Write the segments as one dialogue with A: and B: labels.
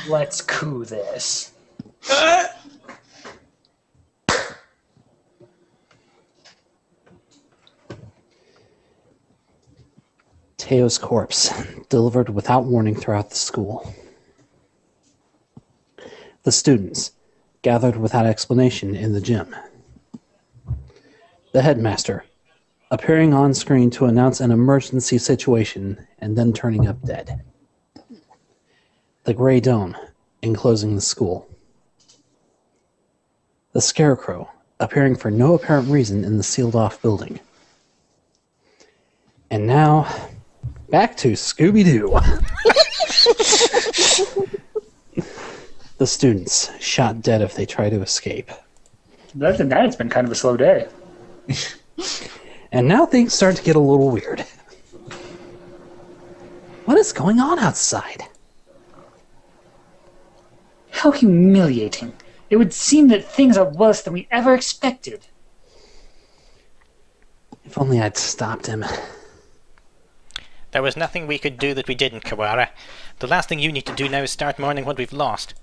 A: Let's coup this.
B: Teo's corpse, delivered without warning throughout the school. The students, gathered without explanation in the gym. The headmaster, appearing on screen to announce an emergency situation and then turning up dead. The Grey Dome, enclosing the school. The Scarecrow, appearing for no apparent reason in the sealed-off building. And now, back to Scooby-Doo. The students, shot dead if they try to escape.
A: Other than that, it's been kind of a slow day.
B: And now things start to get a little weird. What is going on outside?
A: How humiliating. It would seem that things are worse than we ever expected.
B: If only I'd stopped him.
C: There was nothing we could do that we didn't, Kawara. The last thing you need to do now is start mourning what we've lost.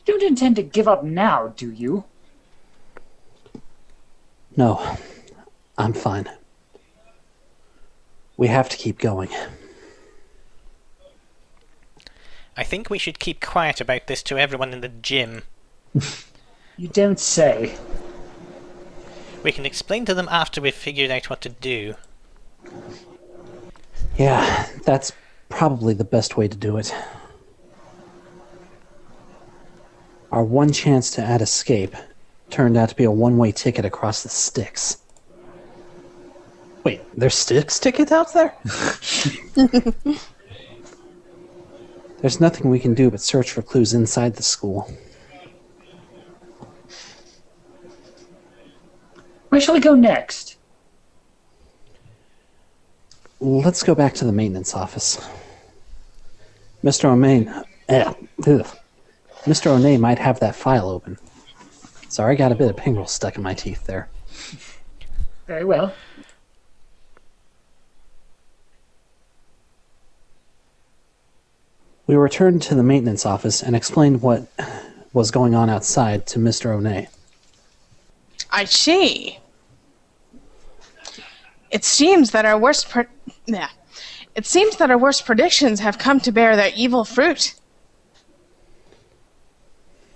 A: You don't intend to give up now, do you?
B: No, I'm fine. We have to keep going.
C: I think we should keep quiet about this to everyone in the gym.
A: You don't say.
C: We can explain to them after we've figured out what to do.
B: Yeah, that's probably the best way to do it. Our one chance to add escape turned out to be a one-way ticket across the Styx. Wait, there's Styx tickets out there? There's nothing we can do but search for clues inside the school.
A: Where shall we go next?
B: Let's go back to the maintenance office. Mr. Mr. O'Neill might have that file open. Sorry, I got a bit of pingle stuck in my teeth there.
A: Very well.
B: We returned to the maintenance office and explained what was going on outside to Mr. O'Neill.
D: I see. It seems that our worst predictions have come to bear their evil fruit.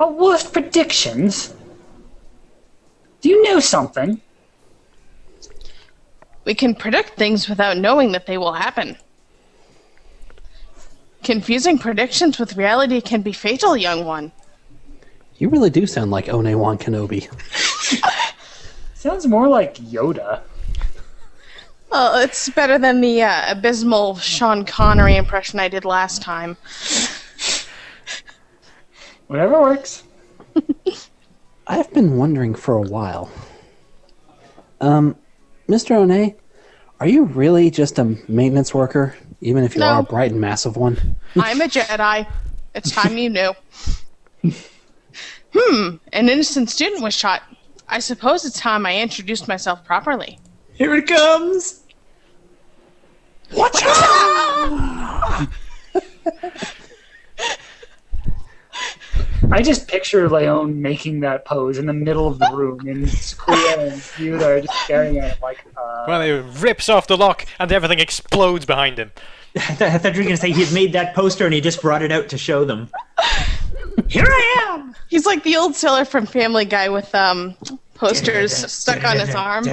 A: Our worst predictions? Do you know something?
D: We can predict things without knowing that they will happen. Confusing predictions with reality can be fatal, young one.
B: You really do sound like Onewan Kenobi.
A: Sounds more like Yoda.
D: Well, it's better than the abysmal Sean Connery impression I did last time.
A: Whatever works.
B: I've been wondering for a while. Mr. O'Neill, are you really just a maintenance worker, even if you are a bright and massive one?
D: I'm a Jedi. It's time you knew. An innocent student was shot. I suppose it's time I introduced myself properly.
E: Here it comes!
B: Watch out!
A: I just picture Leone making that pose in the middle of the room, and Sakuya and Ryouta are just staring at it like,
C: Well, he rips off the lock and everything explodes behind him.
E: I thought you were going to say he had made that poster and he just brought it out to show them. Here I am!
D: He's like the old sailor from Family Guy with posters stuck on his arm.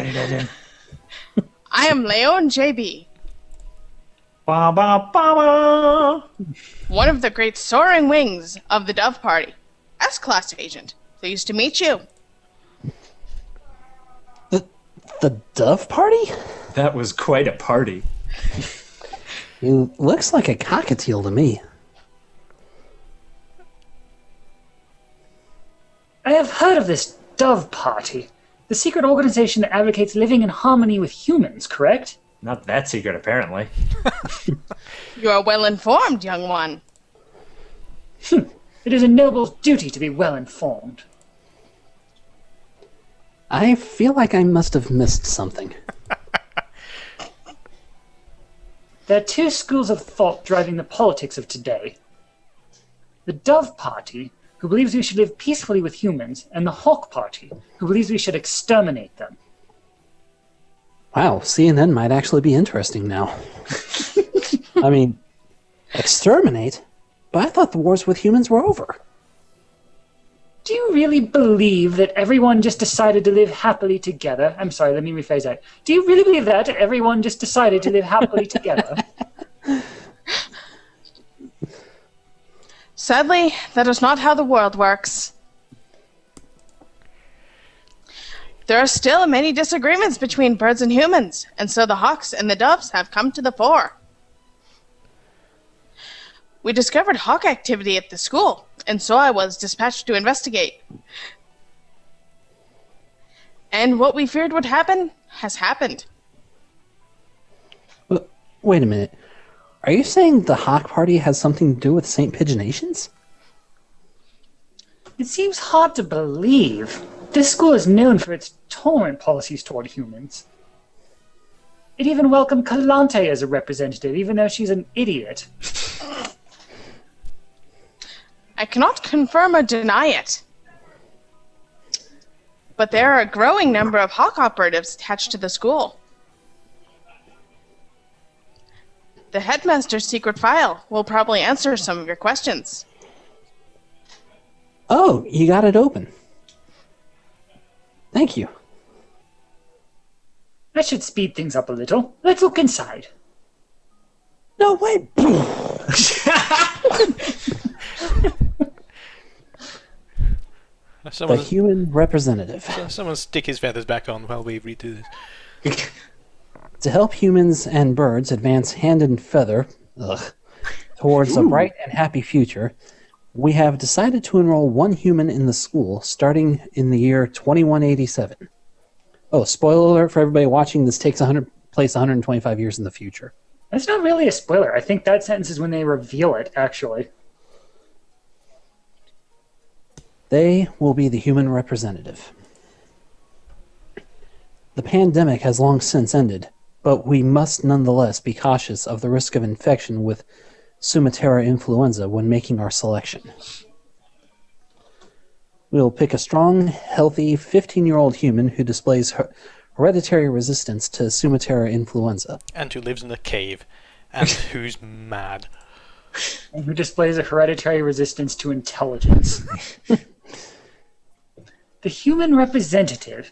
D: I am Leone JB.
E: Ba ba ba ba.
D: One of the great soaring wings of the Dove Party. S-Class agent. Pleased to meet you.
B: The Dove Party?
E: That was quite a party.
B: He looks like a cockatiel to me.
A: I have heard of this Dove Party. The secret organization that advocates living in harmony with humans, correct?
E: Not that secret, apparently.
D: You are well informed, young one.
A: It is a noble's duty to be well informed.
B: I feel like I must have missed something.
A: There are two schools of thought driving the politics of today. The Dove Party, who believes we should live peacefully with humans, and the Hawk Party, who believes we should exterminate them.
B: Wow, CNN might actually be interesting now. I mean, exterminate? But I thought the wars with humans were over.
A: Do you really believe that everyone just decided to live happily together? I'm sorry, let me rephrase that. Do you really believe that everyone just decided to live happily together?
D: Sadly, that is not how the world works. There are still many disagreements between birds and humans, and so the hawks and the doves have come to the fore. We discovered hawk activity at the school, and so I was dispatched to investigate. And what we feared would happen has happened.
B: Wait a minute. Are you saying the Hawk Party has something to do with St. Pigeonations?
A: It seems hard to believe. This school is known for its tolerant policies toward humans. It even welcomed Kalante as a representative, even though she's an idiot.
D: I cannot confirm or deny it. But there are a growing number of hawk operatives attached to the school. The headmaster's secret file will probably answer some of your questions.
B: Oh, you got it open. Thank you.
A: That should speed things up a little. Let's look inside.
B: No, wait. The human representative.
C: Someone stick his feathers back on while we read through this.
B: To help humans and birds advance hand and feather towards a bright and happy future, we have decided to enroll one human in the school starting in the year 2187. Oh, spoiler alert for everybody watching, this takes place 125 years in the future.
A: That's not really a spoiler. I think that sentence is when they reveal it, actually.
B: They will be the human representative. The pandemic has long since ended, but we must nonetheless be cautious of the risk of infection with Sumatera influenza when making our selection. We will pick a strong, healthy 15-year-old human who displays hereditary resistance to Sumatera influenza.
C: And who lives in a cave. And who's mad.
A: And who displays a hereditary resistance to intelligence. The human representative.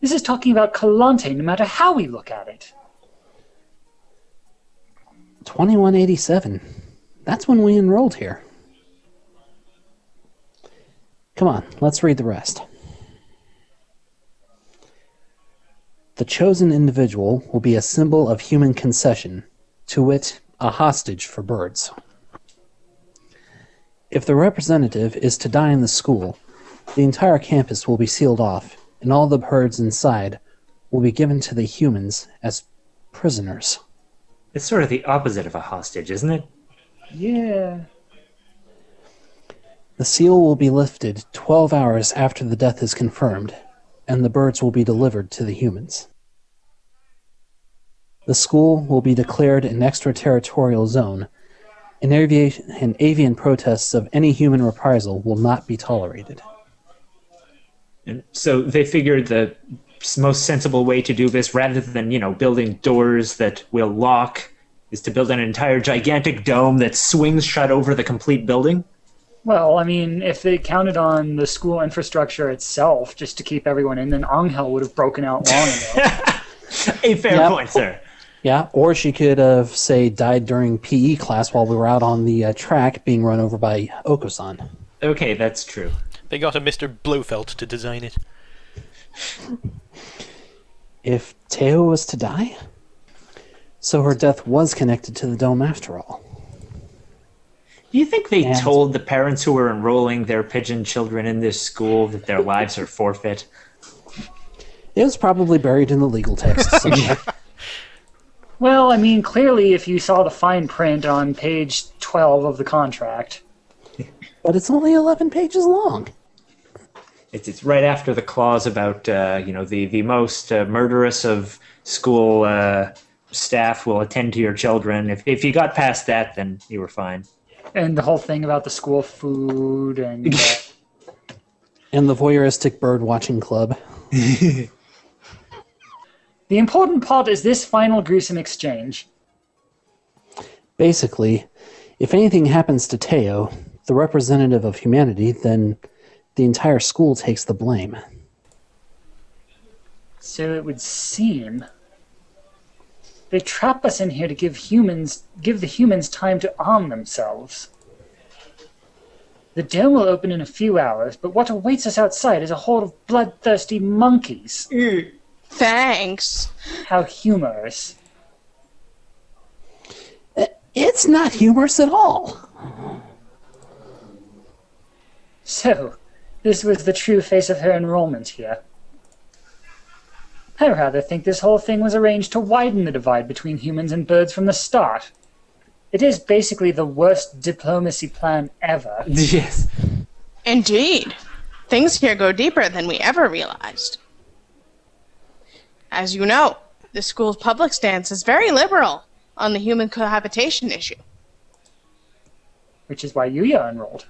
A: This is talking about Kalante, no matter how we look at it.
B: 2187. That's when we enrolled here. Come on, let's read the rest. The chosen individual will be a symbol of human concession, to wit, a hostage for birds. If the representative is to die in the school, the entire campus will be sealed off, and all the birds inside will be given to the humans as prisoners.
E: It's sort of the opposite of a hostage, isn't it?
A: Yeah.
B: The seal will be lifted 12 hours after the death is confirmed, and the birds will be delivered to the humans. The school will be declared an extraterritorial zone, and avian protests of any human reprisal will not be tolerated.
E: And so they figured the most sensible way to do this, rather than, building doors that will lock, is to build an entire gigantic dome that swings shut over the complete building?
A: Well, I mean, if they counted on the school infrastructure itself just to keep everyone in, then Angel would have broken out long ago.
E: A fair point, sir.
B: Yeah, or she could have, say, died during PE class while we were out on the track being run over by Oko-san.
E: Okay, that's true.
C: They got a Mr. Blofeld to design it.
B: If Teo was to die? So her death was connected to the dome after all.
E: Do you think they told the parents who were enrolling their pigeon children in this school that their lives are forfeit?
B: It was probably buried in the legal text somewhere.
A: Well, I mean, clearly if you saw the fine print on page 12 of the contract.
B: But it's only 11 pages long.
E: It's right after the clause about, the most murderous of school staff will attend to your children. If you got past that, then you were fine.
A: And the whole thing about the school food and...
B: And the voyeuristic bird-watching club.
A: The important part is this final gruesome exchange.
B: Basically, if anything happens to Teo, the representative of humanity, then the entire school takes the blame.
A: So it would seem they trap us in here to give the humans time to arm themselves. The dome will open in a few hours, but what awaits us outside is a horde of bloodthirsty monkeys.
D: Thanks.
A: How humorous.
B: It's not humorous at all.
A: So, this was the true face of her enrollment here. I rather think this whole thing was arranged to widen the divide between humans and birds from the start. It is basically the worst diplomacy plan ever.
E: Yes.
D: Indeed. Things here go deeper than we ever realized. As you know, the school's public stance is very liberal on the human cohabitation issue.
A: Which is why Yuya enrolled.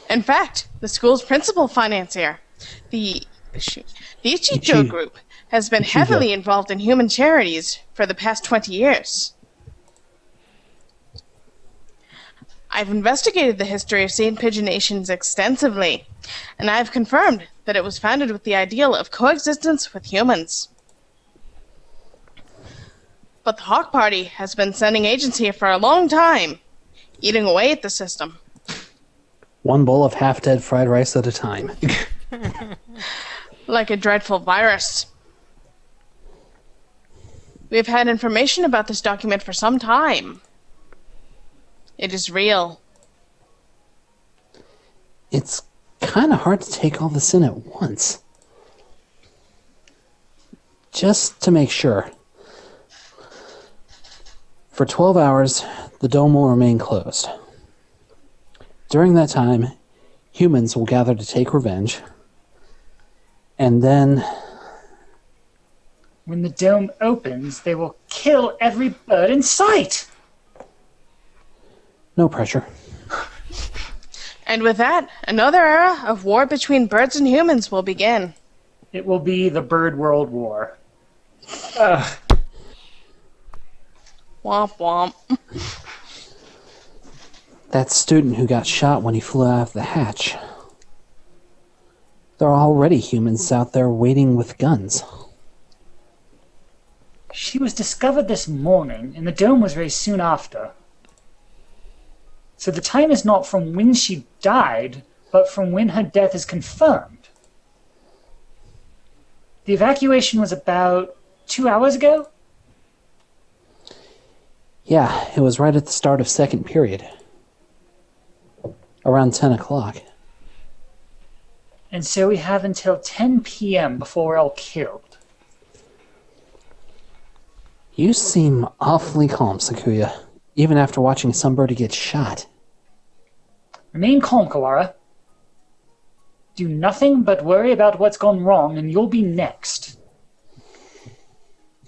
D: In fact, the school's principal financier, the Ichijo Group, has been heavily involved in human charities for the past 20 years. I've investigated the history of St. Pigeonations extensively, and I've confirmed that it was founded with the ideal of coexistence with humans. But the Hawk Party has been sending agents here for a long time, eating away at the system.
B: One bowl of half-dead fried rice at a time.
D: Like a dreadful virus. We've had information about this document for some time. It is real.
B: It's kind of hard to take all this in at once. Just to make sure. For 12 hours, the dome will remain closed. During that time, humans will gather to take revenge. And then...
A: When the dome opens, they will kill every bird in sight!
B: No pressure.
D: And with that, another era of war between birds and humans will begin.
A: It will be the Bird World War.
D: Womp womp.
B: That student who got shot when he flew out of the hatch. There are already humans out there waiting with guns.
A: She was discovered this morning, and the dome was raised soon after. So the time is not from when she died, but from when her death is confirmed. The evacuation was about 2 hours ago?
B: Yeah, it was right at the start of second period. Around 10 o'clock.
A: And so we have until 10 p.m. before we're all killed.
B: You seem awfully calm, Sakuya, even after watching somebody get shot.
A: Remain calm, Kawara. Do nothing but worry about what's gone wrong, and you'll be next.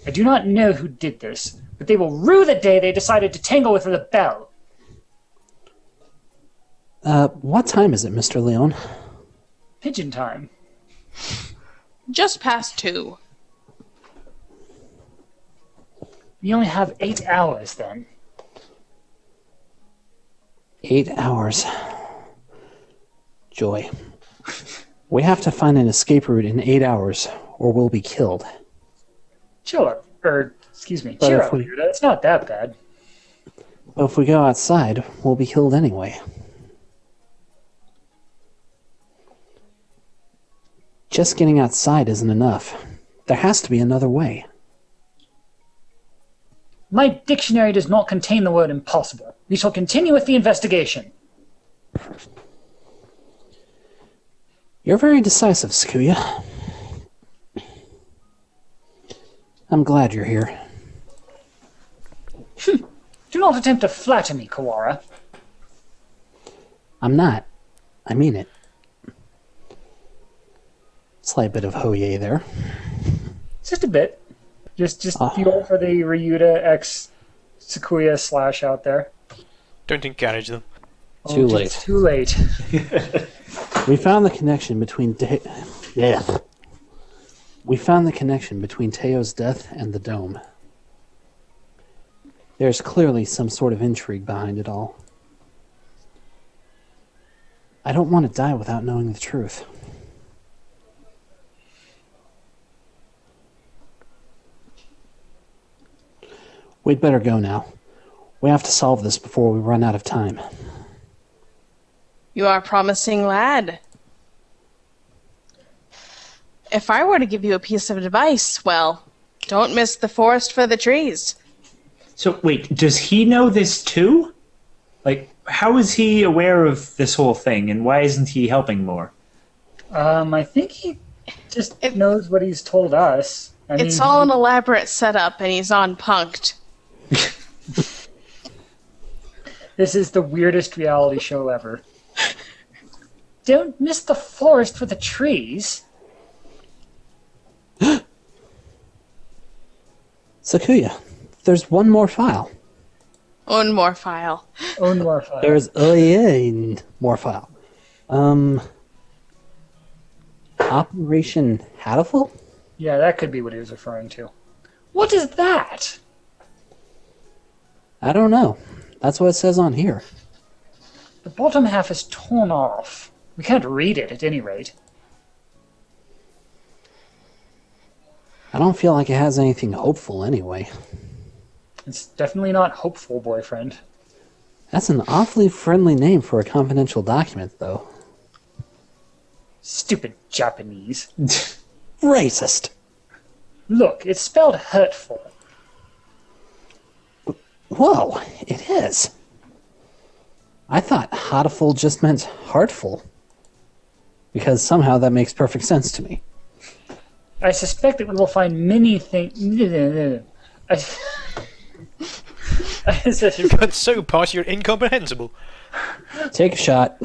A: I do not know who did this, but they will rue the day they decided to tangle with the bell.
B: What time is it, Mr. Leone?
A: Pigeon time.
D: Just past 2.
A: We only have 8 hours, then.
B: 8 hours. Joy. We have to find an escape route in 8 hours, or we'll be killed.
A: Chill up. Excuse me.
B: But
A: Cheer
B: if
A: up,
B: we-
A: Ryouta. It's not that bad.
B: But if we go outside, we'll be killed anyway. Just getting outside isn't enough. There has to be another way.
A: My dictionary does not contain the word impossible. We shall continue with the investigation.
B: You're very decisive, Sakuya. I'm glad you're here.
A: Do not attempt to flatter me, Kawara.
B: I'm not. I mean it. Slight bit of Hoye there.
A: Just a bit. Just fuel for the Ryouta X Sakuya slash out there.
C: Don't encourage them.
B: Too late.
A: It's too late.
B: We found the connection between We found the connection between Teo's death and the dome. There's clearly some sort of intrigue behind it all. I don't want to die without knowing the truth. We'd better go now. We have to solve this before we run out of time.
D: You are a promising lad. If I were to give you a piece of advice, well, don't miss the forest for the trees.
E: So wait, does he know this too? Like, how is he aware of this whole thing, and why isn't he helping more?
A: I think he just knows what he's told us.
D: It's all an elaborate setup, and he's on punked.
A: This is the weirdest reality show ever. Don't miss the forest for the trees.
B: Sakuya, there's one more file.
D: One more file.
A: One more file.
B: There's more file. Operation Hatoful?
A: Yeah, that could be what he was referring to. What is that?
B: I don't know. That's what it says on here.
A: The bottom half is torn off. We can't read it, at any rate.
B: I don't feel like it has anything hopeful anyway.
A: It's definitely not Hurtful Boyfriend.
B: That's an awfully friendly name for a confidential document, though.
A: Stupid Japanese.
B: Racist!
A: Look, it's spelled hurtful.
B: Whoa, it is. I thought Hatoful just meant heartful. Because somehow that makes perfect sense to me.
A: I suspect that we will find many things...
C: You've got so posh you're incomprehensible.
B: Take a shot.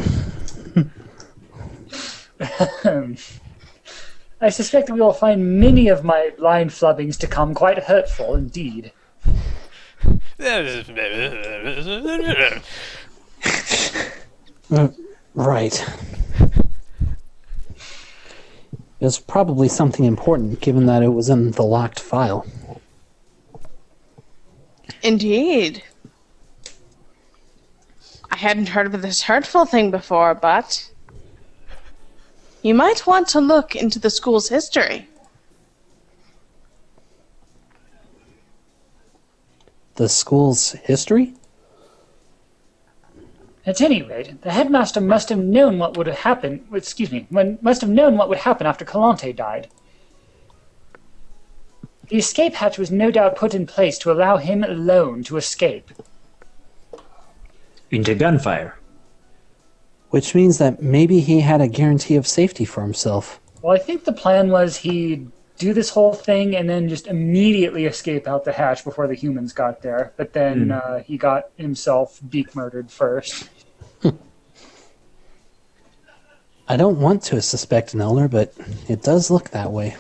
A: I suspect that we will find many of my line flubbings to come quite hurtful indeed.
B: Right. It was probably something important, given that it was in the locked file.
D: Indeed. I hadn't heard of this hurtful thing before, but... you might want to look into the school's history.
B: The school's history?
A: At any rate, the headmaster must have known what would have happened. Must have known what would happen after Kjorteo died. The escape hatch was no doubt put in place to allow him alone to escape.
E: Into gunfire.
B: Which means that maybe he had a guarantee of safety for himself.
A: Well, I think the plan was he'd do this whole thing and then just immediately escape out the hatch before the humans got there. But then he got himself beak murdered first.
B: I don't want to suspect an elder, but it does look that way.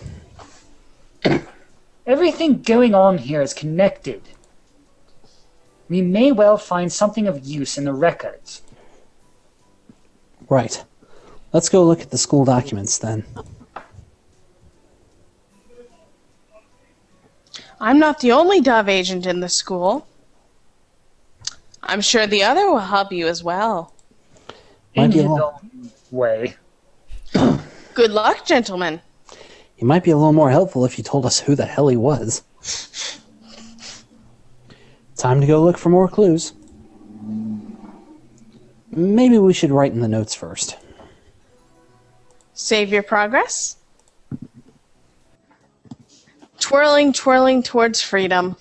A: Everything going on here is connected. We may well find something of use in the records.
B: Right. Let's go look at the school documents, then.
D: I'm not the only Dove agent in the school. I'm sure the other will help you as well.
B: Might
A: In
B: be a
A: his
B: little,
A: own way.
D: Good luck, gentlemen.
B: he might be a little more helpful if you told us who the hell he was. Time to go look for more clues. Maybe we should write in the notes first.
D: Save your progress. Twirling, twirling towards freedom.